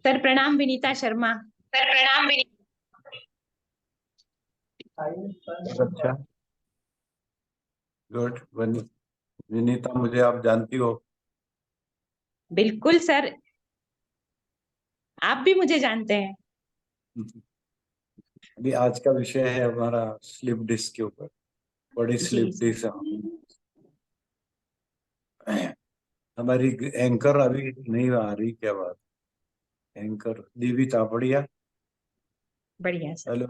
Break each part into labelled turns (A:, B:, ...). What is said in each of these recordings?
A: Sir प्रणाम, Vinita Sharma.
B: Sir प्रणाम
C: अच्छा, गुड। विनीता, मुझे आप जानती हो?
A: बिल्कुल सर, आप भी मुझे जानते हैं।
C: अभी आज का विषय है हमारा स्लिप डिस्क के ऊपर। बड़ी
A: जी
C: स्लिप
A: सर।
C: डिस्क हमारी एंकर अभी नहीं आ रही, क्या बात? एंकर दीवी तापड़िया,
A: बढ़िया सर।
C: हेलो।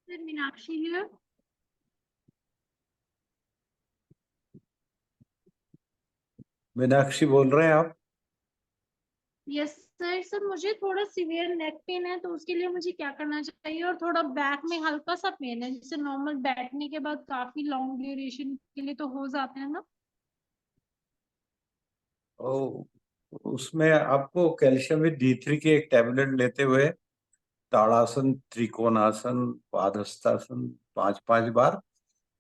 B: सर मीनाक्षी है।
C: मीनाक्षी बोल रहे हैं आप?
B: Yes sir. सर मुझे थोड़ा सीवियर नेक पेन है, तो उसके लिए मुझे क्या करना चाहिए? और थोड़ा बैक में हल्का सा पेन है, जिससे नॉर्मल बैठने के बाद काफी लॉन्ग ड्यूरेशन के लिए तो हो जाते हैं ना।
C: ओ, उसमें आपको कैल्शियम विद D3 की एक टैबलेट लेते हुए ताड़ासन, त्रिकोणासन, पादहस्तासन 5-5 बार,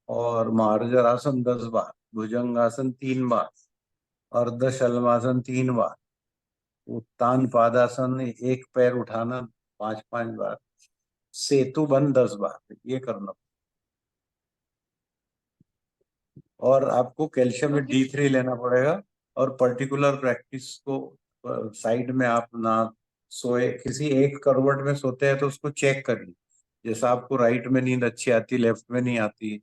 C: और मार्जरासन 10 बार, भुजंगासन 3 बार, अर्धशलमासन 3 बार, उत्तान पादासन एक पैर उठाना 5-5 बार, सेतु बंद 10 बार, ये करना। और आपको कैल्शियम में
B: ओके।
C: D3 लेना पड़ेगा। और पर्टिकुलर प्रैक्टिस को साइड में आप ना सोए, किसी एक करवट में सोते हैं तो उसको चेक करिए। जैसा आपको राइट में नींद अच्छी आती, लेफ्ट में नहीं आती,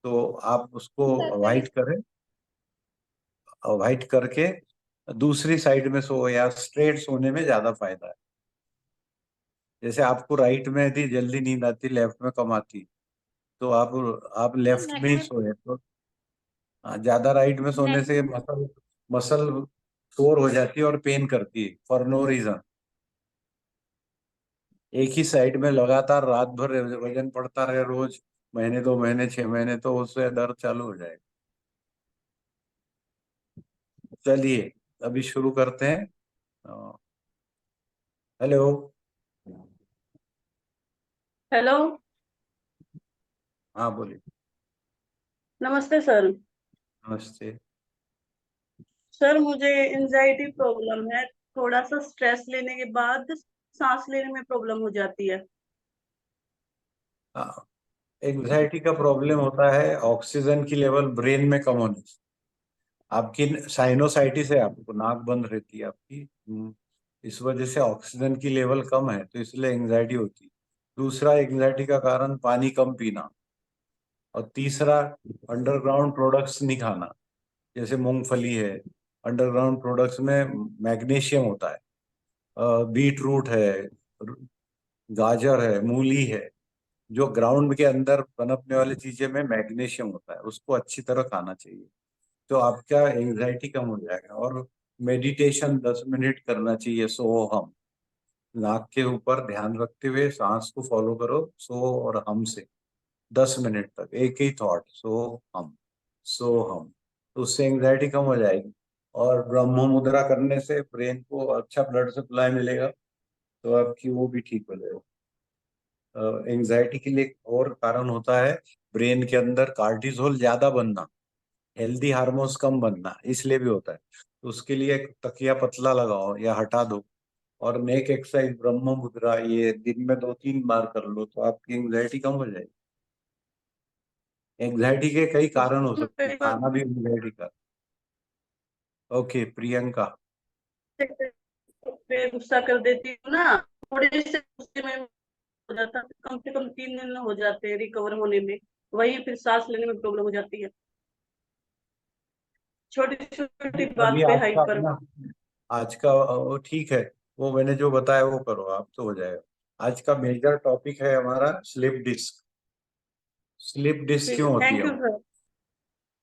C: तो आप उसको
B: सर
C: अवॉइड करें। अवॉइड करके दूसरी साइड में सो, या स्ट्रेट सोने में ज्यादा फायदा है। जैसे आपको राइट में यदि जल्दी नींद आती, लेफ्ट में कम आती, तो आप लेफ्ट
B: नेक
C: में ही
B: में
C: सोए तो। हाँ, ज्यादा राइट में सोने
B: नेक
C: से मसल मसल सोर हो जाती है और पेन करती है फॉर नो रीजन। एक ही साइड में लगातार रात भर वजन पड़ता रहे रोज, महीने 2 महीने 6 महीने, तो उससे दर्द चालू हो जाएगा। चलिए अभी शुरू करते हैं। हेलो।
D: हेलो।
C: हाँ बोलिए।
D: नमस्ते सर।
C: नमस्ते।
D: सर मुझे एंजाइटी प्रॉब्लम है। थोड़ा सा स्ट्रेस लेने के बाद सांस लेने में प्रॉब्लम हो जाती है।
C: हाँ, एंग्जाइटी का प्रॉब्लम होता है ऑक्सीजन की लेवल ब्रेन में कम होने से। आपकी साइनोसाइटिस है, आपको नाक बंद रहती है आपकी। इस वजह से ऑक्सीजन की लेवल कम है, तो इसलिए एंग्जाइटी होती है। दूसरा एंग्जाइटी का कारण पानी कम पीना। और तीसरा, अंडरग्राउंड प्रोडक्ट्स नहीं खाना। जैसे मूंगफली है, अंडरग्राउंड प्रोडक्ट्स में मैग्नीशियम होता है। बीट रूट है, गाजर है, मूली है, जो ग्राउंड के अंदर पनपने वाली चीजें में मैग्नीशियम होता है, उसको अच्छी तरह खाना चाहिए। तो आपका एंजाइटी कम हो जाएगा। और मेडिटेशन 10 मिनट करना चाहिए, सो हम। नाक के ऊपर ध्यान रखते हुए सांस को फॉलो करो, सो और हम से 10 मिनट तक एक ही थॉट, सो हम। तो उससे एंजाइटी कम हो जाएगी। और ब्रह्म मुद्रा करने से ब्रेन को अच्छा ब्लड सप्लाई मिलेगा, तो आपकी वो भी ठीक हो जाएगा। एंजाइटी के लिए एक और कारण होता है ब्रेन के अंदर कार्टिसोल ज्यादा बनना, हेल्दी हार्मोन्स कम बनना, इसलिए भी होता है। तो उसके लिए एक तकिया पतला लगाओ या हटा दो। और नेक एक्सरसाइज, ब्रह्म मुद्रा, ये दिन में 2-3 बार कर लो, तो आपकी एंजाइटी कम हो जाएगी। एंजाइटी के कई कारण हो सकते हैं,
D: कई बार
C: खाना भी एंजाइटी का। ओके प्रियंका।
D: पे गुस्सा कर देती हूँ ना, थोड़े से गुस्से में हो जाता है। कम से कम 3 दिन हो जाते हैं रिकवर होने में। वही फिर सांस लेने में प्रॉब्लम हो जाती है, छोटी छोटी
C: अभी
D: बात पे
C: आज का
D: हाइपर।
C: अपना, आज का वो ठीक है। वो मैंने जो बताया वो करो आप, तो हो जाएगा। आज का मेजर टॉपिक है हमारा स्लिप डिस्क। स्लिप डिस्क
D: ठीक है,
C: क्यों होती है?
D: Thank you sir.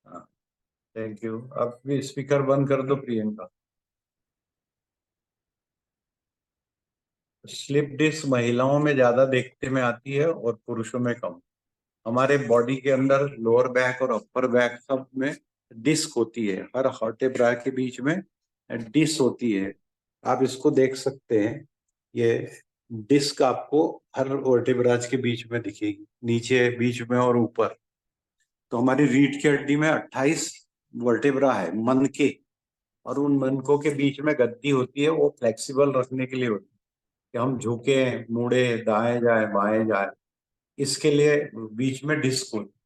C: हाँ, थैंक यू। अब भी स्पीकर बंद कर दो प्रियंका। स्लिप डिस्क महिलाओं में ज्यादा देखने में आती है और पुरुषों में कम। हमारे बॉडी के अंदर लोअर बैक और अपर बैक सब में डिस्क होती है। हर वर्टेब्रा के बीच में डिस्क होती है। आप इसको देख सकते हैं। ये डिस्क आपको हर वर्टेब्राज के बीच में दिखेगी, नीचे, बीच में और ऊपर। तो हमारी रीढ़ की हड्डी में 28 वर्टिब्रा है मन के, और उन मनकों के बीच में गद्दी होती है, वो फ्लेक्सिबल रखने के लिए होती है कि हम झुके मुड़े दाएं जाए बाएं जाए, इसके लिए बीच में डिस्क होती है।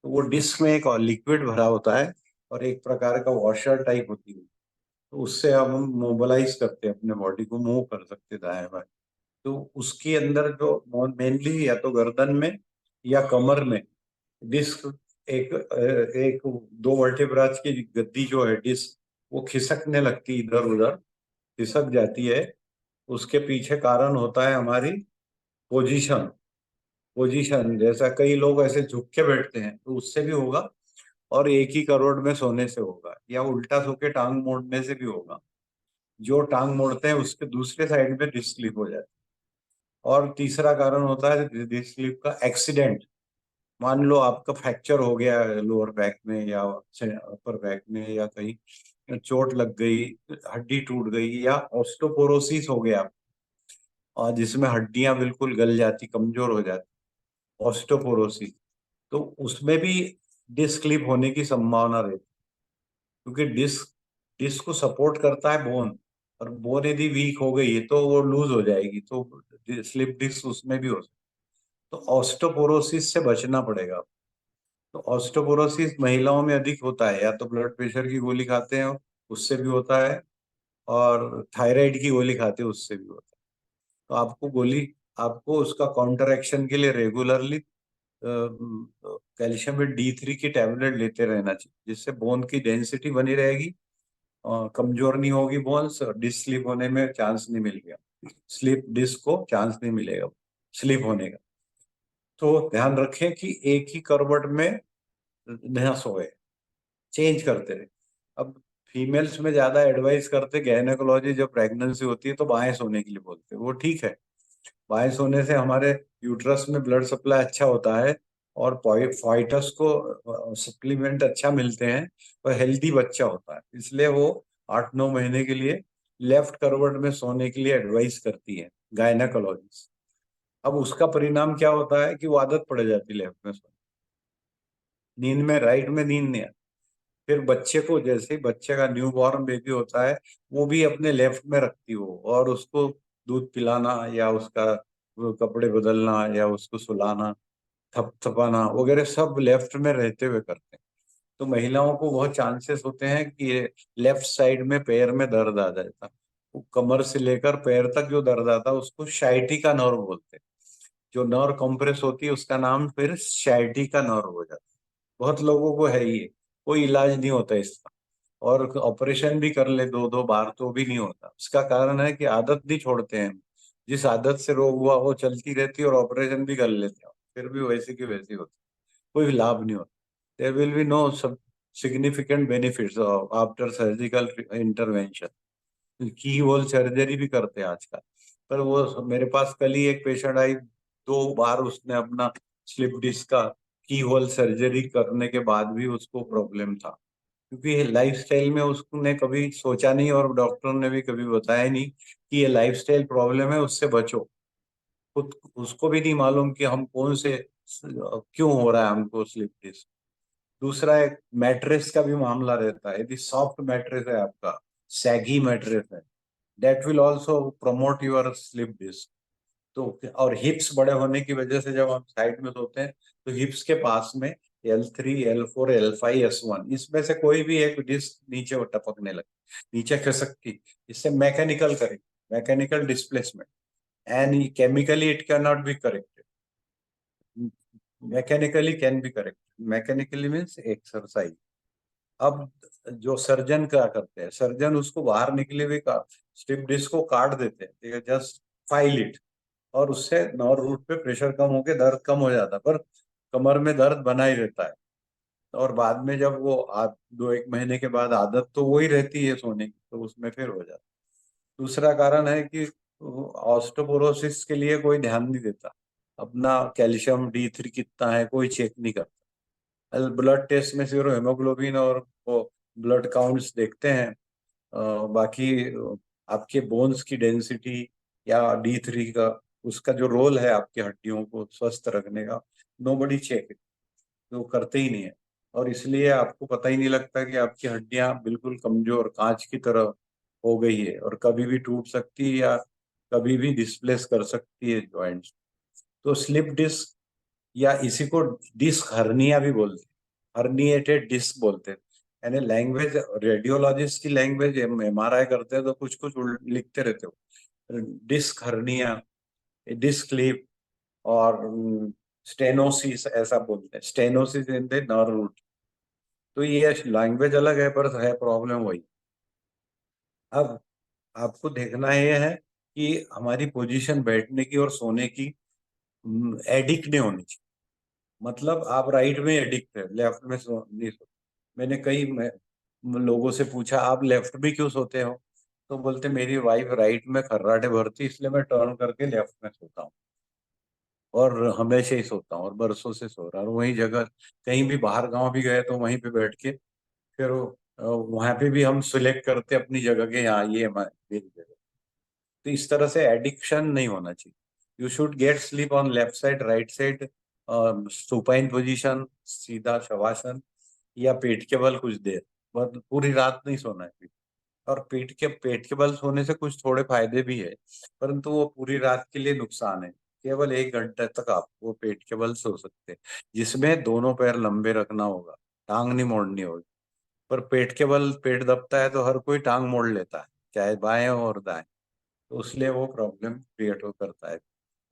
C: तो वो डिस्क में एक लिक्विड भरा होता है और एक प्रकार का वॉशर टाइप होती है, तो उससे हम मोबिलाइज करते हैं, अपने बॉडी को मूव कर सकते हैं दाएं बाएं। तो उसके अंदर जो मेनली या तो गर्दन में या कमर में डिस्क, एक एक दो वर्टेब्राज की गद्दी जो है डिस्क, वो खिसकने लगती इधर उधर, खिसक जाती है। उसके पीछे कारण होता है हमारी पोजीशन। पोजीशन जैसा कई लोग ऐसे झुक के बैठते हैं तो उससे भी होगा, और एक ही करोड़ में सोने से होगा, या उल्टा सो के टांग मोड़ने से भी होगा। जो टांग मोड़ते हैं उसके दूसरे साइड में डिस्क स्लिप हो जाती है। और तीसरा कारण होता है डिस्क स्लिप का एक्सीडेंट। मान लो आपका फ्रैक्चर हो गया लोअर बैक में या अपर बैक में, या कहीं चोट लग गई, हड्डी टूट गई, या ऑस्टोपोरोसिस हो गया, और जिसमें हड्डियां बिल्कुल गल जाती, कमजोर हो जाती, ऑस्टोपोरोसिस, तो उसमें भी डिस्क स्लिप होने की संभावना रहती है, क्योंकि डिस्क डिस्क को सपोर्ट करता है बोन, और बोन यदि वीक हो गई है तो वो लूज हो जाएगी, तो स्लिप डिस्क उसमें भी हो सकती है। तो ऑस्टोपोरोसिस से बचना पड़ेगा। तो ऑस्टोपोरोसिस महिलाओं में अधिक होता है, या तो ब्लड प्रेशर की गोली खाते हैं उससे भी होता है, और थायराइड की गोली खाते हैं उससे भी होता है। तो आपको उसका काउंटर एक्शन के लिए रेगुलरली कैल्शियम D3 की टैबलेट लेते रहना चाहिए, जिससे बोन की डेंसिटी बनी रहेगी, कमजोर नहीं होगी बोन्स, डिस्क स्लिप होने में चांस नहीं मिलेगा, स्लिप डिस्क को चांस नहीं मिलेगा स्लिप होने का। तो ध्यान रखें कि एक ही करवट में न सोए, चेंज करते रहे। अब फीमेल्स में ज्यादा एडवाइस करते गायनेकोलॉजी, जब प्रेगनेंसी होती है तो बाएं सोने के लिए बोलते हैं, वो ठीक है। बाएं सोने से हमारे यूट्रस में ब्लड सप्लाई अच्छा होता है, और फाइटस को सप्लीमेंट अच्छा मिलते हैं, और हेल्दी बच्चा होता है, इसलिए वो 8-9 महीने के लिए लेफ्ट करवट में सोने के लिए एडवाइस करती है गायनेकोलॉजिस्ट। अब उसका परिणाम क्या होता है कि वो आदत पड़ जाती है लेफ्ट में सोने, नींद में राइट में नींद नहीं आती। फिर बच्चे को, जैसे ही बच्चे का न्यू बॉर्न बेबी होता है, वो भी अपने लेफ्ट में रखती हो, और उसको दूध पिलाना या उसका वो कपड़े बदलना या उसको सुलाना, थपथपाना वगैरह सब लेफ्ट में रहते हुए करते हैं। तो महिलाओं को बहुत चांसेस होते हैं कि लेफ्ट साइड में पैर में दर्द आ जाता है। वो कमर से लेकर पैर तक जो दर्द आता है उसको शाइटिका नर्व बोलते हैं। जो नर्व कंप्रेस होती है उसका नाम फिर शाइटिका नर्व हो जाता है। बहुत लोगों को है ये, कोई इलाज नहीं होता इसका, और ऑपरेशन भी कर ले 2-2 बार तो भी नहीं होता। उसका कारण है कि आदत नहीं छोड़ते हैं। जिस आदत से रोग हुआ वो चलती रहती है, और ऑपरेशन भी कर लेते हैं, फिर भी वैसी की वैसी होती, कोई लाभ नहीं होता। There will be no significant benefits after surgical intervention. Keyhole surgery भी करते हैं आजकल। पर वो मेरे पास कल ही एक पेशेंट आई, 2 बार उसने अपना स्लिप डिस्क का की होल सर्जरी करने के बाद भी उसको प्रॉब्लम था, क्योंकि लाइफस्टाइल में उसने कभी सोचा नहीं, और डॉक्टर ने भी कभी बताया नहीं कि ये लाइफस्टाइल प्रॉब्लम है, उससे बचो। खुद उसको भी नहीं मालूम कि हम कौन से क्यों हो रहा है हमको स्लिप डिस्क। दूसरा, एक मैट्रेस का भी मामला रहता है। यदि सॉफ्ट मैट्रेस है आपका, सैगी मैट्रेस है, that will also promote your slip disc. तो और हिप्स बड़े होने की वजह से जब हम साइड में सोते हैं तो हिप्स के पास में L3 L4 L5 S1, इसमें से कोई भी एक डिस्क नीचे टपकने लगे, नीचे खिसकती, इससे mechanical correct, mechanical displacement, and chemically it can not be corrected, mechanically can be corrected. Mechanically means exercise. अब जो सर्जन क्या करते हैं, सर्जन उसको बाहर निकले हुए का स्लिप डिस्क को काट देते हैं, जस्ट फाइल इट, और उससे नॉर रूट पे प्रेशर कम होके दर्द कम हो जाता है, पर कमर में दर्द बना ही रहता है। और बाद में जब वो 2-1 महीने के बाद आदत तो वही रहती है सोने की, तो उसमें फिर हो जाता है। दूसरा कारण है कि ऑस्टोपोरोसिस के लिए कोई ध्यान नहीं देता, अपना कैल्शियम D3 कितना है कोई चेक नहीं करता। ब्लड टेस्ट में सिर्फ हेमोग्लोबिन और वो ब्लड काउंट्स देखते हैं, बाकी आपके बोन्स की डेंसिटी या D3 का, उसका जो रोल है आपकी हड्डियों को स्वस्थ रखने का, नो बडी चेक, तो करते ही नहीं है। और इसलिए आपको पता ही नहीं लगता कि आपकी हड्डियां बिल्कुल कमजोर कांच की तरह हो गई है और कभी भी टूट सकती है या कभी भी डिस्प्लेस कर सकती है जॉइंट्स। तो स्लिप डिस्क या इसी को डिस्क हर्निया भी बोलते हैं, हर्निएटेड डिस्क बोलते हैं। यानी लैंग्वेज, रेडियोलॉजिस्ट की लैंग्वेज, MRI करते हैं तो कुछ कुछ लिखते रहते हो, डिस्क हर्निया, डिस्क स्लिप और स्टेनोसिस ऐसा बोलते हैं, stenosis in the nerve root. तो ये लैंग्वेज अलग है पर है प्रॉब्लम वही। अब आपको देखना ये है कि हमारी पोजीशन बैठने की और सोने की एडिक्ट नहीं होनी चाहिए। मतलब आप राइट में एडिक्ट है, लेफ्ट में नहीं सोते। मैंने लोगों से पूछा आप लेफ्ट में क्यों सोते हो, तो बोलते मेरी वाइफ राइट में खर्राटे भरती इसलिए मैं टर्न करके लेफ्ट में सोता हूँ और हमेशा ही सोता हूँ और बरसों से सो रहा हूँ। और वही जगह कहीं भी बाहर गांव भी गए तो वहीं पे बैठ के फिर वहां पे भी हम सिलेक्ट करते अपनी जगह के, यहाँ ये हमारी मेरी जगह। तो इस तरह से एडिक्शन नहीं होना चाहिए। You should get sleep on left side, right side, supine position, सीधा शवासन या पेट के बल कुछ देर, बस पूरी रात नहीं सोना है। और पेट के बल सोने से कुछ थोड़े फायदे भी है, परंतु वो पूरी रात के लिए नुकसान है। केवल 1 घंटे तक आप वो पेट के बल सो सकते हैं, जिसमें दोनों पैर लंबे रखना होगा, टांग नहीं मोड़नी होगी। पर पेट के बल पेट दबता है तो हर कोई टांग मोड़ लेता है, चाहे बाएं हो और दाएं, तो इसलिए वो प्रॉब्लम क्रिएट हो करता है,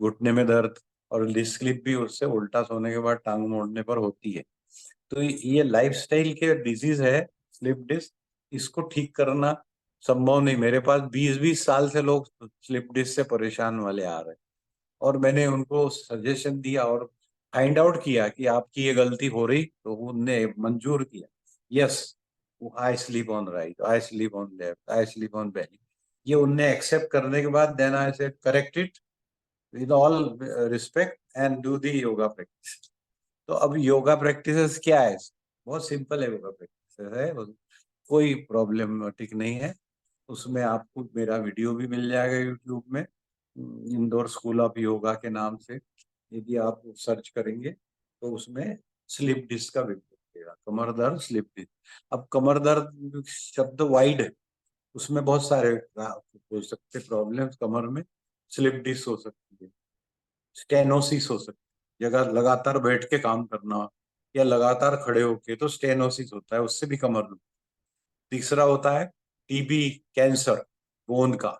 C: घुटने में दर्द। और स्लिप भी उससे उल्टा सोने के बाद टांग मोड़ने पर होती है। तो ये लाइफस्टाइल के डिजीज है स्लिप डिस्क, इसको ठीक करना संभव नहीं। मेरे पास 20-20 साल से लोग स्लिप डिस्क से परेशान वाले आ रहे हैं और मैंने उनको सजेशन दिया और फाइंड आउट किया कि आपकी ये गलती हो रही, तो उनने मंजूर किया। Yes, I sleep on right, I sleep on left, I sleep on belly. ये उनने एक्सेप्ट करने के बाद then I say correct it with all respect and do the yoga practice. तो अब योगा प्रैक्टिसेस क्या है? बहुत सिंपल है योगा प्रैक्टिसेस है, कोई प्रॉब्लमेटिक नहीं है। उसमें आपको मेरा वीडियो भी मिल जाएगा यूट्यूब में, इंदौर स्कूल ऑफ योगा के नाम से यदि आप सर्च करेंगे तो उसमें स्लिप डिस्क का वीडियो मिलेगा, कमर दर्द स्लिप डिस्क। अब कमर दर्द शब्द वाइड है, उसमें बहुत सारे हो सकते प्रॉब्लम्स कमर में। स्लिप डिस्क हो सकती है, स्टेनोसिस हो सकती है, जगह लगातार बैठ के काम करना या लगातार खड़े होके, तो स्टेनोसिस होता है, उससे भी कमर दुखती है। तीसरा होता है टीबी, कैंसर बोन का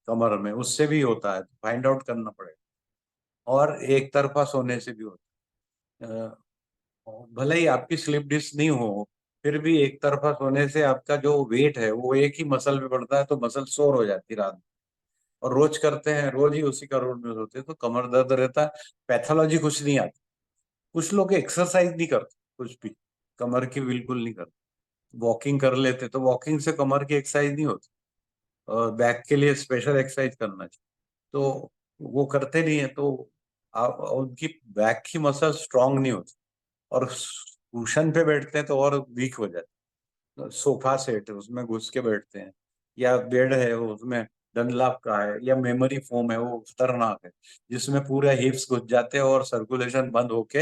C: कमर में, उससे भी होता है, फाइंड आउट करना पड़ेगा। और एक तरफा सोने से भी होता है। भले ही आपकी स्लिप डिस्क नहीं हो, फिर भी एक तरफा सोने से आपका जो वेट है वो एक ही मसल पे पड़ता है, तो मसल सोर हो जाती है रात में। और रोज करते हैं, रोज ही उसी का रोड में होते हैं तो कमर दर्द रहता है। पैथोलॉजी कुछ नहीं आती। कुछ लोग एक्सरसाइज नहीं करते, कुछ भी कमर की बिल्कुल नहीं करते, वॉकिंग कर लेते, तो वॉकिंग से कमर की एक्सरसाइज नहीं होती। और बैक के लिए स्पेशल एक्सरसाइज करना चाहिए, तो वो करते नहीं है, तो उनकी बैक की मसल स्ट्रांग नहीं होती। और कुशन पे बैठते हैं तो और वीक हो जाते हैं। सोफा सेट है उसमें घुस के बैठते हैं, या बेड है उसमें डनलप का है, या मेमोरी फोम है वो खतरनाक है, जिसमें पूरे हिप्स घुस जाते हैं और सर्कुलेशन बंद होके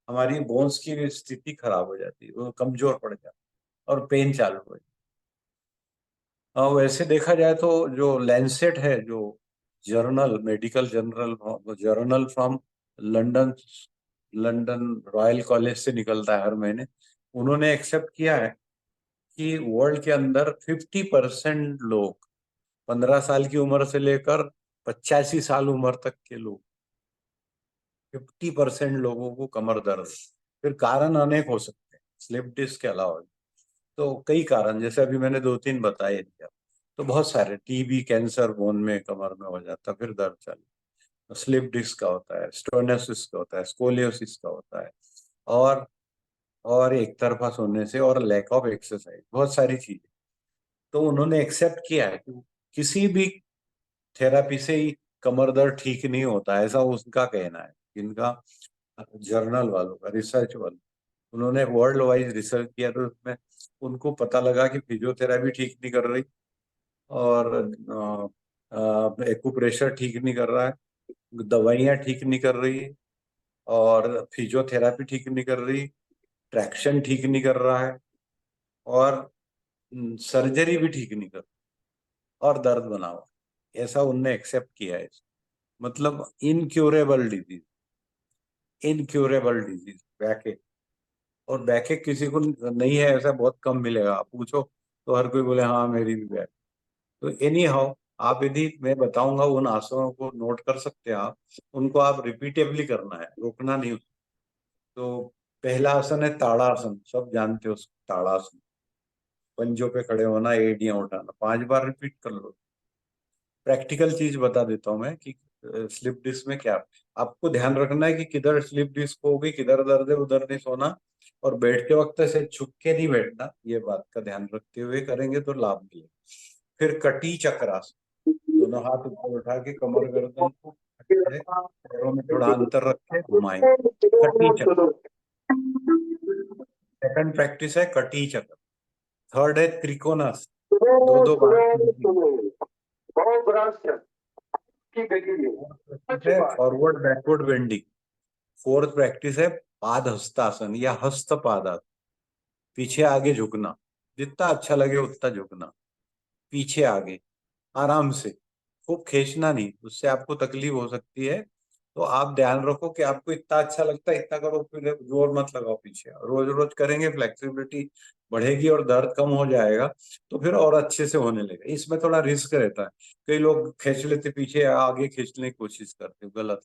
C: हमारी बोन्स की स्थिति खराब हो जाती है, वो कमजोर पड़ जाती है और पेन चालू हो जाती है। वैसे देखा जाए तो जो लैंसेट है, जो journal, medical journal from London, London royal college से निकलता है हर महीने, उन्होंने एक्सेप्ट किया है कि वर्ल्ड के अंदर 50% लोग 15 साल की उम्र से लेकर 85 साल उम्र तक के लोग, 50% लोगों को कमर दर्द। फिर कारण अनेक हो सकते हैं स्लिप डिस्क के अलावा भी। तो कई कारण, जैसे अभी मैंने 2-3 बताए दिया, तो बहुत सारे, टीबी, कैंसर बोन में कमर में हो जाता, फिर दर्द चालू। स्लिप डिस्क का होता है, स्टोनोसिस का होता है, स्कोलियोसिस का होता है, और एक तरफा सोने से, और लैक ऑफ एक्सरसाइज, बहुत सारी चीजें। तो उन्होंने एक्सेप्ट किया है कि किसी भी थेरापी से ही कमर दर्द ठीक नहीं होता, ऐसा उनका कहना है। इनका जर्नल वालों का, रिसर्च वालों, उन्होंने वर्ल्ड वाइज रिसर्च किया, तो उसमें उनको पता लगा कि फिजियोथेरापी ठीक नहीं कर रही, और एक्यूप्रेशर ठीक नहीं कर रहा है, दवाइयाँ ठीक नहीं कर रही, और फिजियोथेरापी ठीक नहीं कर रही, ट्रैक्शन ठीक नहीं कर रहा है और सर्जरी भी ठीक नहीं कर और दर्द बना हुआ, ऐसा उनने एक्सेप्ट किया है। मतलब इनक्यूरेबल डिजीज, इनक्यूरेबल डिजीज बैकएक। और बैकएक किसी को नहीं है ऐसा बहुत कम मिलेगा, आप पूछो तो हर कोई बोले हाँ मेरी भी बैक। तो एनी हाउ, आप यदि मैं बताऊंगा उन आसनों को नोट कर सकते हैं आप, उनको आप रिपीटेबली करना है, रोकना नहीं। तो पहला आसन है ताड़ासन, सब जानते हो उसको, ताड़ासन। पंजों पे खड़े होना, एड़ियां उठाना, 5 बार रिपीट कर लो। प्रैक्टिकल चीज बता देता हूँ मैं कि स्लिप डिस्क में क्या आपको ध्यान रखना है कि किधर स्लिप डिस्क होगी, किधर दर्द है, उधर नहीं सोना। और बैठते वक्त से झुक के नहीं बैठना, ये बात का ध्यान रखते हुए करेंगे तो लाभ मिलेगा। फिर कटी चक्रासन, दोनों हाथ ऊपर उठा के कमर गर्दन को पैरों में थोड़ा अंतर रख के घुमाएंगे, कटी चक्र। सेकंड प्रैक्टिस है कटी चक्र। थर्ड है त्रिकोणासन, दो forward backward bending. Fourth practice है पाद हस्तासन या हस्त पादासन, पीछे आगे झुकना, जितना अच्छा लगे उतना झुकना, पीछे आगे आराम से, खूब खींचना नहीं, उससे आपको तकलीफ हो सकती है। तो आप ध्यान रखो कि आपको इतना अच्छा लगता है इतना करो, फिर जोर मत लगाओ पीछे। रोज रोज करेंगे फ्लेक्सिबिलिटी बढ़ेगी और दर्द कम हो जाएगा, तो फिर और अच्छे से होने लगेगा। इसमें थोड़ा रिस्क रहता है, कई लोग खींच लेते पीछे, आगे खींचने की कोशिश करते, गलत।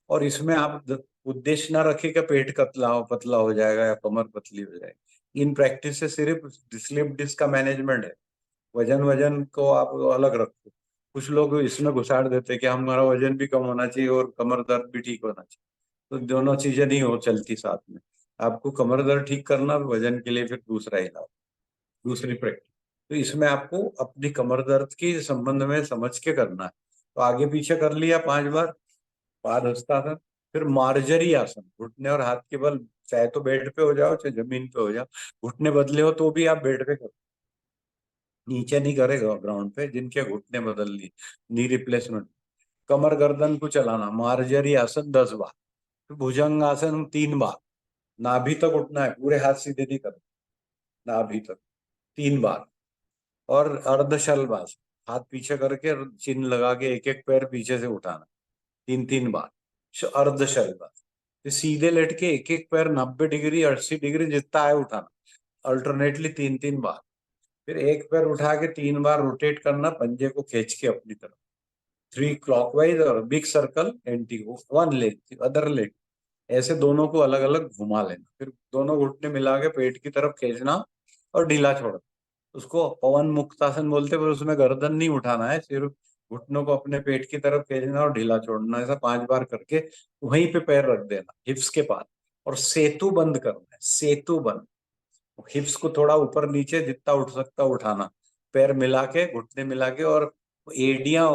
C: और इसमें आप उद्देश्य ना रखें कि पेट पतला हो जाएगा या कमर पतली हो जाएगी। इन प्रैक्टिस से सिर्फ स्लिप डिस्क का मैनेजमेंट है। वजन वजन को आप अलग रखो। कुछ लोग इसमें घुसाड़ देते हैं कि हमारा वजन भी कम होना चाहिए और कमर दर्द भी ठीक होना चाहिए, तो दोनों चीजें नहीं हो चलती साथ में। आपको कमर दर्द ठीक करना और वजन के लिए फिर दूसरा इलाज, दूसरी प्रैक्टिस। तो इसमें आपको अपनी कमर दर्द के संबंध में समझ के करना है। तो आगे पीछे कर लिया 5 बार पाद हस्तासन। फिर मार्जरी आसन, घुटने और हाथ के बल, चाहे तो बेड पे हो जाओ चाहे जमीन पे हो जाओ, घुटने बदले हो तो भी आप बेड पे करो, नीचे नहीं करेगा ग्राउंड पे, जिनके घुटने बदल लिए, नी रिप्लेसमेंट। कमर गर्दन को चलाना, मार्जरी आसन 10 बार। फिर भुजंग आसन 3 बार, नाभि तक उठना है, पूरे हाथ सीधे नहीं करना, नाभि तक 3 बार। और अर्धशल्वासन, हाथ पीछे करके चिन्ह लगा के एक एक पैर पीछे से उठाना, 3 3 बार अर्धशल्वासन। फिर सीधे लेट के एक एक पैर 90 डिग्री 80 डिग्री जितना है उठाना, अल्टरनेटली 3 3 बार। फिर एक पैर उठा के 3 बार रोटेट करना, पंजे को खींच के अपनी तरफ, 3 क्लॉकवाइज और big circle anti, 1 leg other leg, ऐसे दोनों को अलग अलग घुमा लेना। फिर दोनों घुटने मिला के पेट की तरफ खींचना और ढीला छोड़ना। उसको पवन मुक्तासन बोलते, पर उसमें गर्दन नहीं उठाना है, सिर्फ घुटनों को अपने पेट की तरफ खींचना और ढीला छोड़ना। ऐसा 5 बार करके वहीं पे पैर रख देना हिप्स के पास, और सेतु बंद करना है, सेतु बंद। हिप्स को थोड़ा ऊपर नीचे जितना उठ सकता उठाना, पैर मिला के घुटने मिला के, और एड़ियां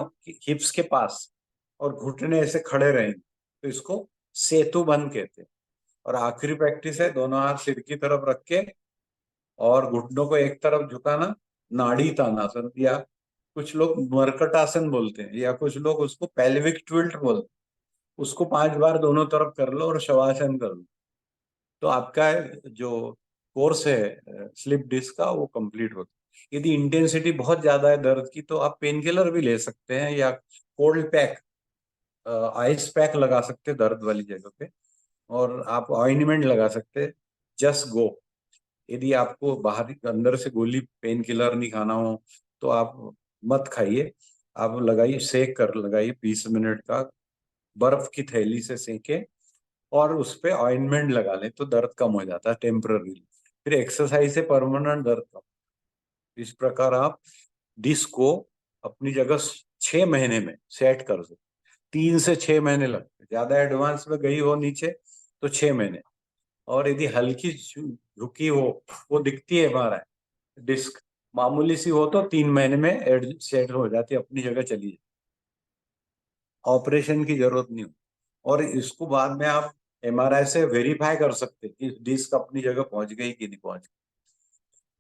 C: हिप्स के पास और घुटने ऐसे खड़े रहेंगे, तो इसको सेतु बंद कहते हैं। और आखिरी प्रैक्टिस है दोनों हाथ सिर की तरफ रख के और घुटनों को एक तरफ झुकाना, नाड़ी तानासन, या कुछ लोग मरकटासन बोलते हैं, या कुछ लोग उसको पेल्विक ट्विल्ट बोलते हैं। उसको 5 बार दोनों तरफ कर लो और शवासन कर लो, तो आपका जो कोर्स है स्लिप डिस्क का वो कंप्लीट होता है। यदि इंटेंसिटी बहुत ज्यादा है दर्द की तो आप पेन किलर भी ले सकते हैं, या कोल्ड पैक, आइस पैक लगा सकते हैं दर्द वाली जगह पे, और आप ऑइंटमेंट लगा सकते हैं। जस्ट गो, यदि आपको बाहर अंदर से गोली पेन किलर नहीं खाना हो तो आप मत खाइए, आप लगाइए, सेक कर लगाइए 20 मिनट का, बर्फ की थैली से सेके और उस पे ऑइंटमेंट लगा ले तो दर्द कम हो जाता है टेम्पररी। फिर एक्सरसाइज से परमानेंट दर्द कम। इस प्रकार आप डिस्क को अपनी जगह 6 महीने में सेट कर सकते। 3 से 6 महीने लगते, ज्यादा एडवांस में गई हो नीचे तो 6 महीने। और यदि हल्की झुकी हो, वो दिखती है हमारा डिस्क मामूली सी हो, तो 3 महीने में सेट हो जाती है, अपनी जगह चली जाती, ऑपरेशन की जरूरत नहीं हो। और इसको बाद में आप एमआरआई से वेरीफाई कर सकते हैं कि डिस्क अपनी जगह पहुंच गई कि नहीं पहुंच गई।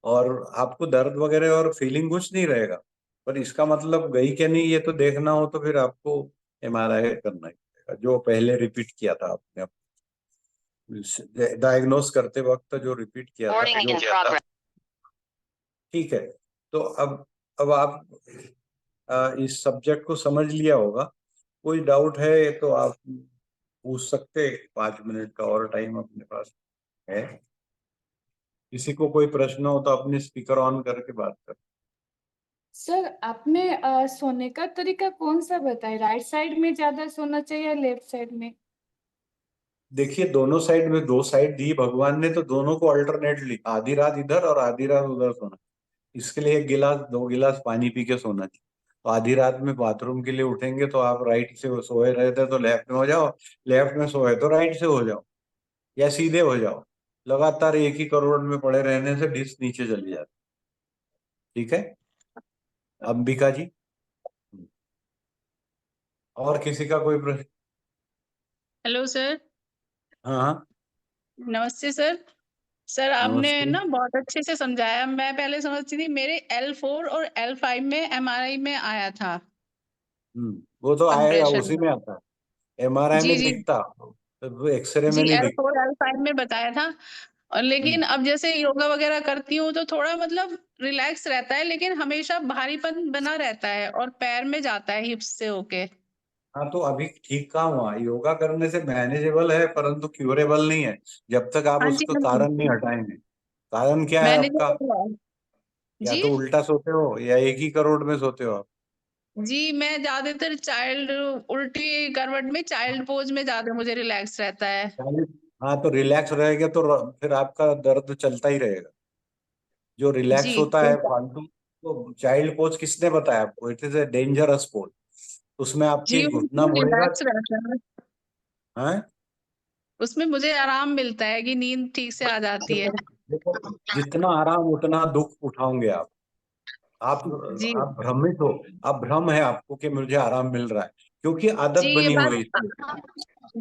C: और आपको दर्द वगैरह और फीलिंग कुछ नहीं रहेगा, पर इसका मतलब गई क्या नहीं ये तो देखना हो तो फिर आपको एमआरआई करना ही पड़ेगा, जो पहले रिपीट किया था आपने। डायग्नोस करते वक्त जो रिपीट किया था। ठीक है, तो अब आप इस सब्जेक्ट को समझ लिया होगा। कोई डाउट है तो आप पूछ सकते हैं, 5 मिनट का और टाइम अपने पास है। किसी को कोई प्रश्न हो तो अपने स्पीकर ऑन करके बात कर।
E: सर आपने सोने का तरीका कौन सा बताया, राइट साइड में ज्यादा सोना चाहिए या लेफ्ट साइड में?
C: देखिए, दोनों साइड में 2 साइड दी भगवान ने, तो दोनों को अल्टरनेटली आधी रात इधर और आधी रात उधर सोना। इसके लिए 1 गिलास 2 गिलास पानी पी के सोना चाहिए। तो आधी रात में बाथरूम के लिए उठेंगे तो आप राइट से सोए रहे थे तो लेफ्ट में हो जाओ, लेफ्ट में सोए तो राइट से हो जाओ, या सीधे हो जाओ। लगातार एक ही करोड़ में पड़े रहने से डिस्क नीचे चली जाती। ठीक है अंबिका जी, और किसी का कोई प्रश्न?
F: Hello sir.
C: हाँ,
F: नमस्ते सर। सर आपने
C: नमस्ते।
F: ना बहुत अच्छे से समझाया। मैं पहले समझती थी मेरे L4 और L5 में MRI में आया था
C: वो तो आएगा,
F: कंप्रेशन।
C: उसी में आता है। MRI
F: जी
C: में
F: जी
C: दिखता, तो एक्सरे में
F: जी,
C: नहीं दिखता।
F: L4 L5 में बताया था। और लेकिन अब जैसे योगा वगैरह करती हूँ तो थोड़ा मतलब रिलैक्स रहता है, लेकिन हमेशा भारीपन बना रहता है और पैर में जाता है हिप्स से होके।
C: हाँ, तो अभी ठीक कहाँ हुआ? योगा करने से मैनेजेबल है परंतु क्यूरेबल नहीं है, जब तक आप
F: हाँ जी
C: उसको
F: हाँ जी,
C: कारण नहीं हटाएंगे। कारण क्या है
F: मैंने
C: आपका?
F: जो
C: या
F: जी
C: तो उल्टा सोते हो या एक ही करोड़ में सोते हो आप।
F: जी, मैं ज्यादातर चाइल्ड उल्टी करवट में चाइल्ड पोज में ज्यादा मुझे रिलैक्स रहता है।
C: हाँ, तो रिलैक्स रहेगा तो फिर आपका दर्द चलता ही रहेगा। जो रिलैक्स
F: जी
C: होता है फालतू, तो चाइल्ड पोज किसने बताया आपको? It is a dangerous pose. उसमें आपकी
F: जी,
C: घुटना
F: उसमें
C: मुड़ेगा।
F: रिलैक्स रहता है।
C: हाँ,
F: उसमें मुझे आराम मिलता है कि नींद ठीक से आ जाती है।
C: देखो, जितना आराम उतना दुख उठाओगे आप। आप
F: जी
C: आप भ्रमित हो। आप भ्रम है आपको कि मुझे आराम मिल रहा है, क्योंकि
F: जी,
C: आदत बनी हुई है।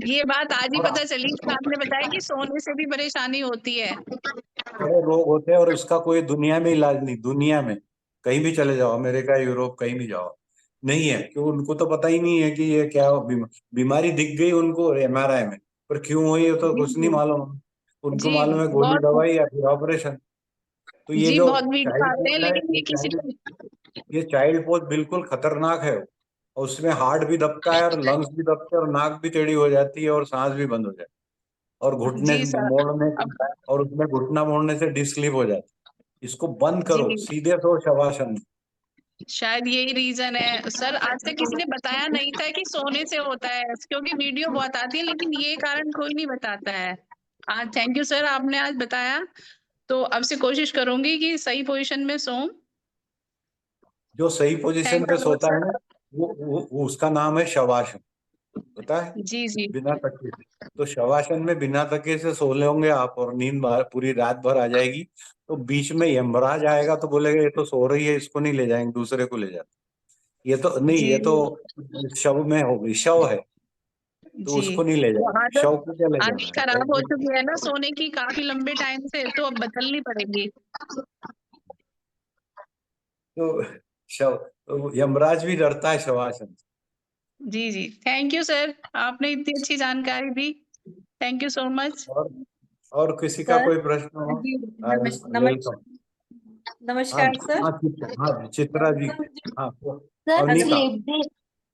F: ये बात आज ही
C: और
F: पता चली कि आपने बताया कि सोने से भी परेशानी होती है।
C: बड़े रोग होते हैं और इसका कोई दुनिया में इलाज नहीं। दुनिया में कहीं भी चले जाओ, अमेरिका यूरोप कहीं भी जाओ, नहीं है। क्यों? उनको तो पता ही नहीं है कि ये क्या बीमारी दिख गई उनको MRI में, पर क्यों हुई है तो
F: जी
C: कुछ नहीं मालूम। उनको
F: जी,
C: मालूम है गोली
F: बहुत
C: दवाई या फिर ऑपरेशन। तो ये
F: जी,
C: जो
F: बहुत वीडियो
C: चाइल्ड
F: आते हैं,
C: पोज है,
F: लेकिन ये किसी को
C: ये चाइल्ड पोज बिल्कुल खतरनाक है। और उसमें हार्ट भी दबता है और लंग्स भी दबते हैं और नाक भी टेढ़ी हो जाती है और सांस भी बंद हो जाती है, और घुटने
F: जी सर।
C: मोड़ने
F: अब
C: और उसमें घुटना मोड़ने से डिस्क स्लिप हो जाती है। इसको बंद करो,
F: जी,
C: सीधे सो शवासन।
F: शायद यही रीजन है सर। आज तक किसी ने बताया नहीं था कि सोने से होता है, क्योंकि वीडियो बहुत आती है, लेकिन ये कारण कोई नहीं बताता है। आज थैंक यू सर, आपने आज बताया। तो अब से कोशिश करूंगी कि सही पोजीशन में सोऊं।
C: जो सही पोजीशन
F: थैंक
C: पे
F: यू
C: सोता है
F: सर।
C: ना, वो उसका नाम है शवासन। पता है?
F: जी जी
C: बिना तकिए से। तो शवासन में बिना तकिए से सो लेंगे आप और नींद पूरी रात भर आ जाएगी। तो बीच में यमराज आएगा तो बोलेगा ये तो सो रही है, इसको नहीं ले जाएंगे, दूसरे को ले जाते। ये तो नहीं,
F: जी
C: ये तो शव में होगी, शव है, तो
F: जी।
C: उसको नहीं ले
F: वो
C: जाएंगे। शव
F: आदत
C: को क्या ले
F: आदत
C: जाना
F: खराब हो
C: है?
F: चुकी है ना सोने की काफी लंबे टाइम से, तो अब बदलनी पड़ेगी।
C: तो शव, तो यमराज भी डरता है शवासन से।
F: जी जी, थैंक यू सर, आपने इतनी अच्छी जानकारी दी। Thank you so much.
C: और और किसी का
A: सर
C: कोई प्रश्न हो?
A: जी
C: वेलकम। हाँ
A: नमस्कार सर।
C: हाँ, चित्रा जी।
A: सर मुझे
C: हाँ,
E: सर
A: हेलो
C: अनीता।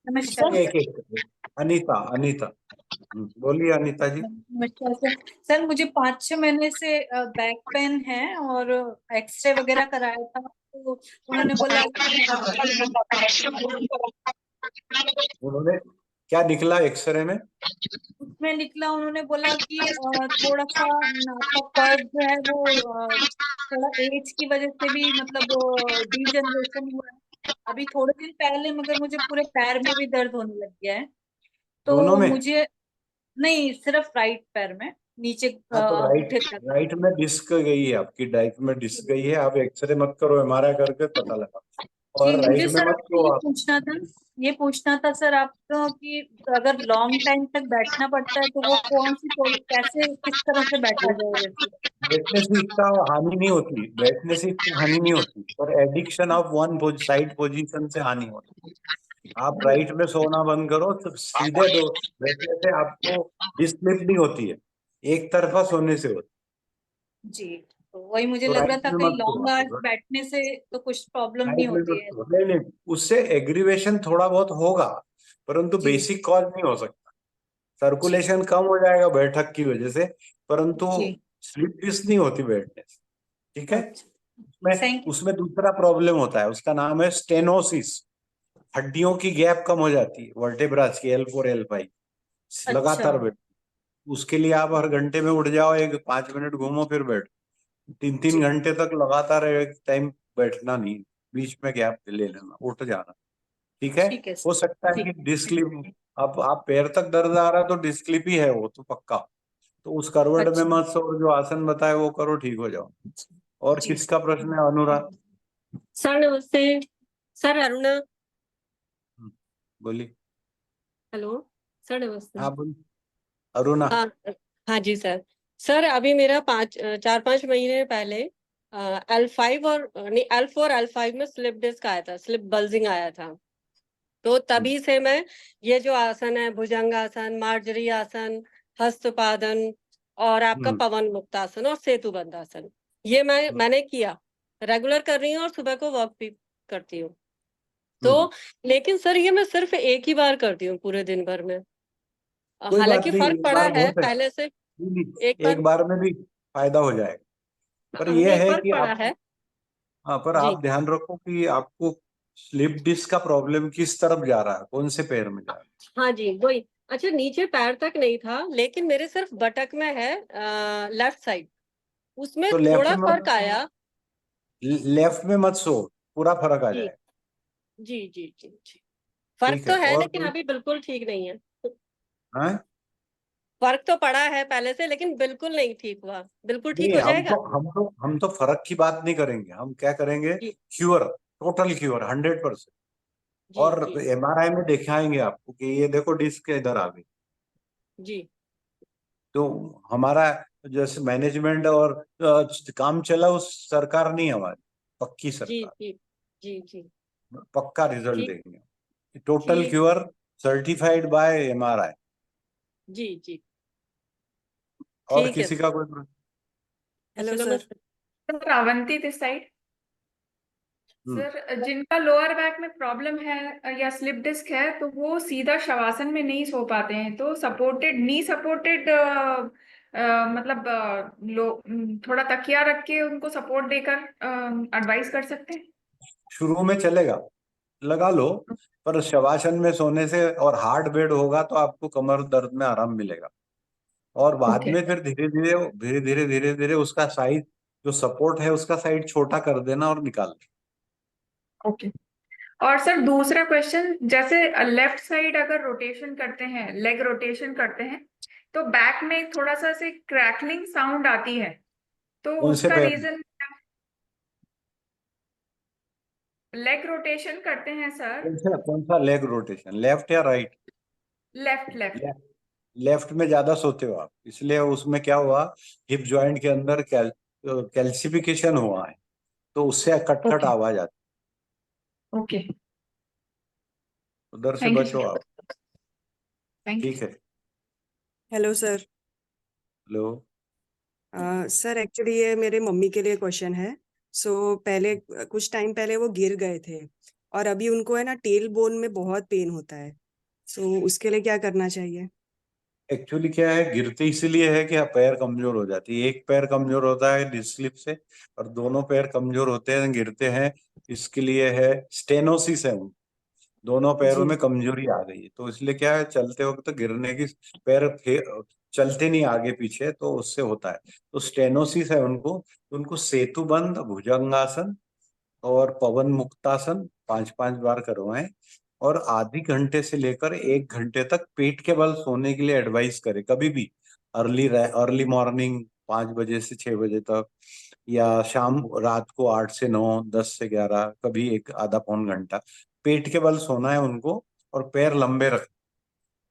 A: नमस्कार
C: एक एक अनीता, अनीता। बोलिए अनीता जी।
A: नमस्कार सर। सर मुझे 5-6 महीने से बैक पेन है और एक्सरे वगैरह कराया था तो उन्होंने बोला
C: उन्होंने क्या निकला एक्सरे में?
A: उसमें निकला, उन्होंने बोला कि थोड़ा सा नाक का कर्व जो है वो थोड़ा एज की वजह से भी मतलब डीजनरेशन हुआ है। अभी थोड़े दिन पहले मगर मुझे पूरे पैर में भी दर्द होने लग गया है।
C: दोनों
A: तो
C: में?
A: मुझे नहीं, सिर्फ राइट पैर में नीचे
C: हाँ, तो राइट
A: अंगूठे तक।
C: राइट में डिस्क गई है आपकी, राइट में डिस्क गई है। आप एक्सरे मत करो, MRI करके पता लगा।
A: जी
C: और राइट
A: मुझे
C: में
A: सर
C: मत
A: आपसे
C: करो
A: ये
C: आप।
A: पूछना था, सर आपको कि अगर लॉन्ग टाइम तक बैठना पड़ता है तो वो कौन सी कैसे किस तरह से बैठा जाए वैसे?
C: बैठने से इसका हानि नहीं होती, बैठने से इसकी हानि नहीं होती, पर addiction of one side position से हानि होती। आप राइट में सोना बंद करो तो सीधे दो बैठने से आपको डिस्क स्लिप नहीं होती है। एक तरफा सोने से होता
A: जी, तो वही मुझे
C: है। तो
A: लग रहा
C: राइट
A: था
C: में
A: कहीं
C: मत
A: लॉन्ग आवर्स
C: सो,
A: बैठने से तो कुछ प्रॉब्लम नहीं
C: राइट में
A: होती
C: मत
A: है।
C: सो। नहीं नहीं, उससे एग्रीवेशन थोड़ा बहुत होगा, परंतु
A: जी
C: बेसिक कॉज नहीं हो सकता।
A: जी
C: सर्कुलेशन कम हो जाएगा बैठक की वजह से, परंतु
A: जी।
C: स्लिप डिस्क नहीं होती बैठने से। ठीक है।
A: अच्छा,
C: उसमें
A: थैंक यू।
C: उसमें दूसरा प्रॉब्लम होता है, उसका नाम है स्टेनोसिस। हड्डियों की गैप कम हो जाती है वर्टेब्रास की, L4 L5
A: अच्छा
C: लगातार बैठ। उसके लिए आप हर घंटे में उठ जाओ, एक 5 मिनट घूमो फिर बैठो। 3-3 घंटे तक लगातार एक टाइम बैठना नहीं, बीच में गैप ले लेना, उठ जाना। ठीक है।
A: ठीक है
C: हो
A: सर।
C: सकता है
A: ठीक।
C: कि डिस्क स्लिप, अब आप पैर तक दर्द आ रहा है तो डिस्क स्लिप ही है वो तो पक्का। तो उस करवट में
A: अच्छा
C: मत सो, जो आसन बताए वो करो, ठीक हो जाओ। और
A: जी
C: किसका प्रश्न है? अनुराग।
G: सर नमस्ते। सर अरुणा।
C: बोली।
G: हेलो। सर नमस्ते।
C: हाँ बोली। अरुणा।
G: हाँ। हाँ जी सर। सर अभी मेरा 4-5 महीने पहले L5 और नहीं L4 L5 में स्लिप डिस्क आया था, स्लिप बल्जिंग आया था। तो तभी से मैं ये जो आसन है, भुजंग आसन, मार्जरी आसन, हस्तपादन और आपका
C: हम्म
G: पवन मुक्तासन और सेतुबंध आसन, ये मैंने किया, रेगुलर कर रही हूँ और सुबह को वॉक भी करती हूँ।
C: हम्म।
G: तो लेकिन सर ये मैं सिर्फ एक ही बार करती हूँ पूरे दिन भर में।
C: कोई बात
G: हालांकि
C: नहीं,
G: फर्क
C: एक
G: पड़ा
C: बार
G: है
C: बहुत है।
G: पहले से।
C: नहीं, नहीं,
G: एक बार
C: एक बार में भी फायदा हो जाएगा। पर
G: नहीं,
C: यह है
G: फर्क
C: कि
G: पड़ा
C: आप,
G: है।
C: हाँ, पर
G: जी
C: आप ध्यान रखो कि आपको स्लिप डिस्क का प्रॉब्लम किस तरफ जा रहा है, कौन से पैर में जा रहा है।
G: हाँ जी वही। अच्छा नीचे पैर तक नहीं था, लेकिन मेरे सिर्फ बटक में है, लेफ्ट साइड, उसमें
C: तो लेफ्ट
G: थोड़ा
C: में,
G: फर्क आया।
C: लेफ्ट में मत सो, पूरा फर्क आ
G: जी
C: जाएगा।
G: जी जी जी जी। फर्क
C: ठीक
G: तो
C: है।
G: है
C: और
G: लेकिन
C: कोई?
G: अभी बिल्कुल ठीक नहीं है।
C: हाँ?
G: फर्क तो पड़ा है पहले से, लेकिन बिल्कुल नहीं ठीक हुआ। बिल्कुल ठीक
C: नहीं,
G: हो
C: हम
G: जाएगा।
C: तो हम तो हम तो फर्क की बात नहीं करेंगे, हम क्या करेंगे?
G: जी
C: क्योर, टोटल क्योर 100%।
G: जी
C: और
G: जी
C: MRI में दिखाएंगे आपको कि ये देखो डिस्क इधर आ गई।
G: जी
C: तो हमारा जैसे मैनेजमेंट और काम चला, उस सरकार नहीं हमारी, पक्की
G: जी
C: सरकार,
G: जी जी जी।
C: पक्का रिजल्ट
G: ठीक
C: देंगे। टोटल
G: ठीक।
C: Cure certified by MRI।
G: जी जी।
C: और
G: ठीक है
C: किसी
G: सर।
C: का कोई प्रश्न?
G: अच्छा
H: हेलो सर।
G: नमस्ते।
E: Sir Avanti this side.
C: Hmm.
E: Sir जिनका लोअर बैक में प्रॉब्लम है या स्लिप डिस्क है तो वो सीधा शवासन में नहीं सो पाते हैं, तो सपोर्टेड नी सपोर्टेड मतलब थोड़ा तकिया रख के उनको सपोर्ट देकर एडवाइस कर सकते हैं।
C: शुरू में चलेगा, लगा लो, पर शवासन में सोने से और हार्ड बेड होगा तो आपको कमर दर्द में आराम मिलेगा। और बाद
E: ओके
C: में फिर धीरे धीरे धीरे धीरे धीरे धीरे उसका साइज, जो सपोर्ट है उसका साइज छोटा कर देना और निकाल देना।
E: ओके। और सर दूसरा क्वेश्चन, जैसे लेफ्ट साइड अगर रोटेशन करते हैं, लेग रोटेशन करते हैं, तो बैक में थोड़ा सा से क्रैकलिंग साउंड आती है, तो
C: कौन से
E: उसका
C: पैर?
E: रीजन? लेग रोटेशन करते हैं सर।
C: कौन सा लेग रोटेशन, लेफ्ट या राइट?
E: Left left.
C: लेफ्ट में ज्यादा सोते हो आप, इसलिए उसमें क्या हुआ, हिप जॉइंट के अंदर कैल्सिफिकेशन हुआ है, तो उससे कटकट
E: ओके
C: आवाज आती
E: ओके।
C: है। उधर से
E: थैंक यू
C: बचो
E: सर।
C: आप।
E: Thank you.
C: ठीक है।
H: Hello sir.
C: Hello.
H: Sir actually ये मेरे मम्मी के लिए क्वेश्चन है। पहले कुछ टाइम पहले वो गिर गए थे और अभी उनको है ना टेल बोन में बहुत पेन होता है। उसके लिए क्या करना चाहिए?
C: एक्चुअली क्या है, गिरते इसीलिए है कि पैर कमजोर हो जाती है। एक पैर कमजोर होता है डिस्क स्लिप से, और दोनों पैर कमजोर होते हैं, गिरते हैं। इसके लिए है स्टेनोसिस है, दोनों पैरों
H: जी
C: में कमजोरी आ गई है, तो इसलिए क्या है, चलते वक्त गिरने की, पैर चलते नहीं आगे पीछे, तो उससे होता है। तो स्टेनोसिस है उनको, तो उनको सेतुबंध, भुजंगासन और पवन मुक्तासन 5-5 बार करवाएं। और आधी घंटे से लेकर 1 घंटे तक पेट के बल सोने के लिए एडवाइस करें, कभी भी अर्ली मॉर्निंग 5 बजे से 6 बजे तक, या शाम रात को 8 से 9, 10 से 11, कभी एक आधा पौन घंटा पेट के बल सोना है उनको, और पैर लंबे रख।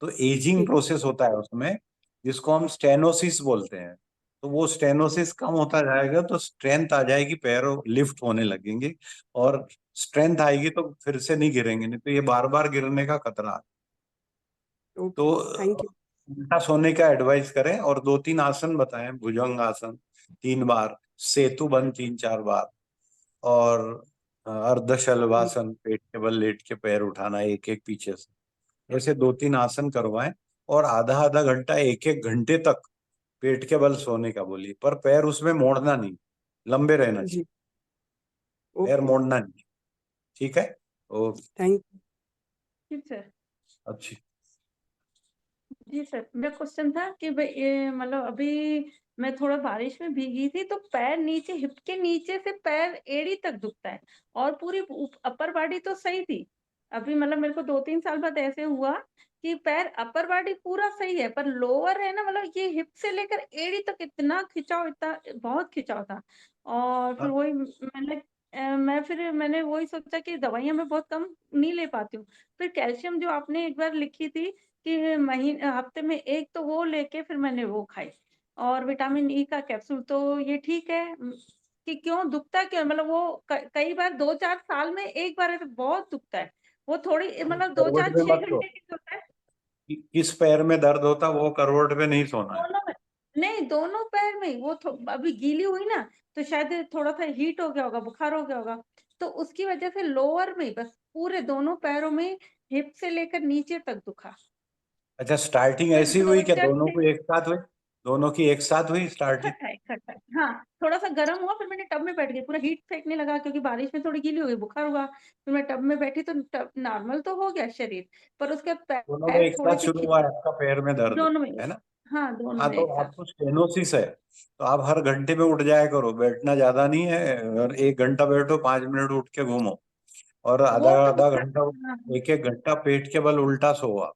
C: तो एजिंग
H: ठीक।
C: प्रोसेस होता है उसमें, जिसको हम स्टेनोसिस बोलते हैं। तो वो स्टेनोसिस कम होता जाएगा तो स्ट्रेंथ आ जाएगी, पैरों लिफ्ट होने लगेंगे, और स्ट्रेंथ आएगी तो फिर से नहीं गिरेंगे, नहीं तो ये बार बार गिरने का खतरा है।
H: ओके।
C: तो
H: थैंक यू।
C: उल्टा सोने का एडवाइस करें और 2-3 आसन बताएं, भुजंग आसन 3 बार, सेतु बंद 3-4 बार, और अर्ध शलभासन, पेट के बल लेट के पैर उठाना एक एक पीछे से, ऐसे 2-3 आसन करवाएं। और आधा आधा घंटा, 1-1 घंटे तक पेट के बल सोने का बोलिए, पर पैर उसमें मोड़ना नहीं, लंबे रहना चाहिए,
H: जी
C: पैर
H: ओके
C: मोड़ना नहीं। ठीक है, ओके।
H: थैंक
A: ठीक सर।
C: अच्छी।
A: जी सर, मेरा क्वेश्चन था कि मतलब अभी मैं थोड़ा बारिश में भीगी थी तो पैर नीचे, हिप के नीचे से पैर एड़ी तक दुखता है, और पूरी अपर बॉडी तो सही थी। अभी मतलब मेरे को 2-3 साल बाद ऐसे हुआ कि पैर अपर बॉडी पूरा सही है, पर लोअर है ना, मतलब ये हिप से लेकर एड़ी तक इतना खिंचाव, इतना बहुत खिंचाव था। और फिर वही मैंने वही सोचा कि दवाइयां मैं बहुत कम नहीं ले पाती हूँ। फिर कैल्शियम जो आपने एक बार लिखी थी कि महीने हफ्ते में एक, तो वो लेके फिर मैंने वो खाई, और विटामिन ई का कैप्सूल, तो ये ठीक है। कि क्यों दुखता क्यों, मतलब वो कई बार 2-4 साल में एक बार ऐसे बहुत दुखता है। वो थोड़ी मतलब
C: करवट
A: 2-4
C: में
A: 6
C: मत सो,
A: घंटे की होता है।
C: किस पैर में दर्द होता वो करवट में नहीं सोना है।
A: दोनों में, नहीं दोनों पैर में। वो अभी गीली हुई ना, तो शायद थोड़ा सा हीट हो गया होगा, बुखार हो गया होगा, तो उसकी वजह से लोअर में बस, पूरे दोनों पैरों में हिप से लेकर नीचे तक दुखा।
C: अच्छा, स्टार्टिंग
A: फिर
C: ऐसी हुई क्या,
A: 2-4
C: दोनों को एक साथ हुई? दोनों की एक साथ हुई स्टार्टिंग?
A: इकट्ठा हाँ, थोड़ा सा गर्म हुआ, फिर मैंने टब में बैठ गई, पूरा हीट फेंकने लगा क्योंकि बारिश में थोड़ी गीली हो गई, बुखार हुआ। फिर मैं टब में बैठी तो नॉर्मल तो हो गया शरीर, पर उसके बाद
C: दोनों में
A: पैर
C: एक
A: थोड़े
C: साथ
A: से
C: शुरू हुआ है आपका पैर में दर्द,
A: दोनों में,
C: है ना?
A: हाँ दोनों
C: हाँ,
A: में
C: तो
A: एक साथ।
C: आपको स्टेनोसिस है, तो आप हर घंटे में उठ जाया करो, बैठना ज्यादा नहीं है, और 1 घंटा बैठो, 5 मिनट उठ के घूमो, और आधा
A: वो तो
C: आधा
A: बुखार,
C: घंटा,
A: हाँ।
C: 1-1 घंटा पेट के बल उल्टा सो आप।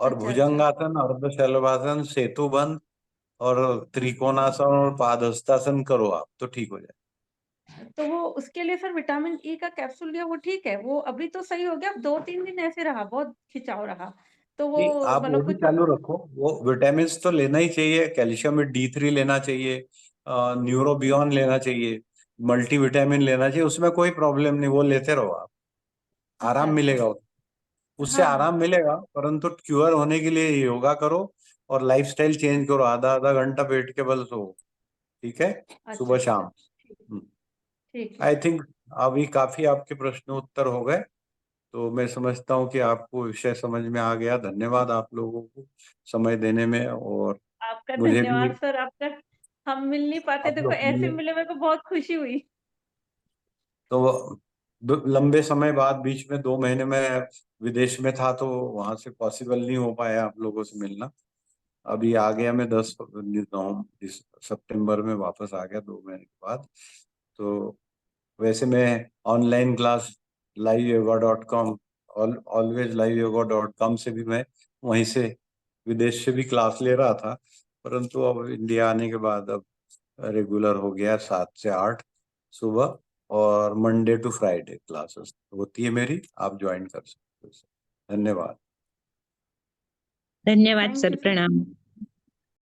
C: और
A: अच्छा अच्छा।
C: भुजंगासन, अर्ध शलभासन, सेतु बंद, और त्रिकोणासन और पादहस्तासन करो आप, तो ठीक हो जाए।
A: तो वो उसके लिए फिर विटामिन ई का कैप्सूल लिया, वो ठीक है, वो अभी तो सही हो गया। अब 2-3 दिन ऐसे रहा, बहुत खिंचाव रहा, तो वो
C: नहीं, आप वो
A: मतलब
C: भी
A: कुछ।
C: चालू रखो, वो विटामिन तो लेना ही चाहिए, कैल्शियम में D3 लेना चाहिए, न्यूरोबियन लेना चाहिए, मल्टीविटामिन लेना चाहिए, उसमें कोई प्रॉब्लम नहीं, वो लेते रहो आप,
A: अच्छा
C: आराम
A: अच्छा।
C: मिलेगा, उससे
A: हाँ हाँ।
C: आराम मिलेगा, परंतु क्योर होने के लिए योगा करो और लाइफस्टाइल चेंज करो, आधा आधा घंटा पेट के बल सो। ठीक है,
A: अच्छा
C: सुबह
A: अच्छा।
C: शाम।
A: ठीक ठीक है।
C: आई थिंक अभी काफी आपके प्रश्न उत्तर हो गए, तो मैं समझता हूँ कि आपको विषय समझ में आ गया। धन्यवाद आप लोगों को समय देने में, और
A: आपका
C: मुझे भी
A: धन्यवाद सर, आपका। हम मिल नहीं पाते,
C: आप
A: देखो
C: लोग
A: ऐसे
C: मिले,
A: मिले, मेरे को बहुत खुशी हुई।
C: तो लंबे समय बाद बीच में 2 महीने में विदेश में था, तो वहां से पॉसिबल नहीं हो पाया आप लोगों से मिलना। अभी आ गया मैं 10 सितंबर में वापस आ गया 2 महीने के बाद। तो वैसे मैं ऑनलाइन क्लास liveyoga.com, alwaysliveyoga.com से भी मैं वहीं से विदेश से भी क्लास ले रहा था, परंतु अब इंडिया आने के बाद अब रेगुलर हो गया, 7 से 8 सुबह, और मंडे टू फ्राइडे क्लासेस होती है मेरी, आप ज्वाइन कर सकते हो। धन्यवाद।
I: धन्यवाद
A: थैंक
I: सर,
A: यू सर।
I: प्रणाम।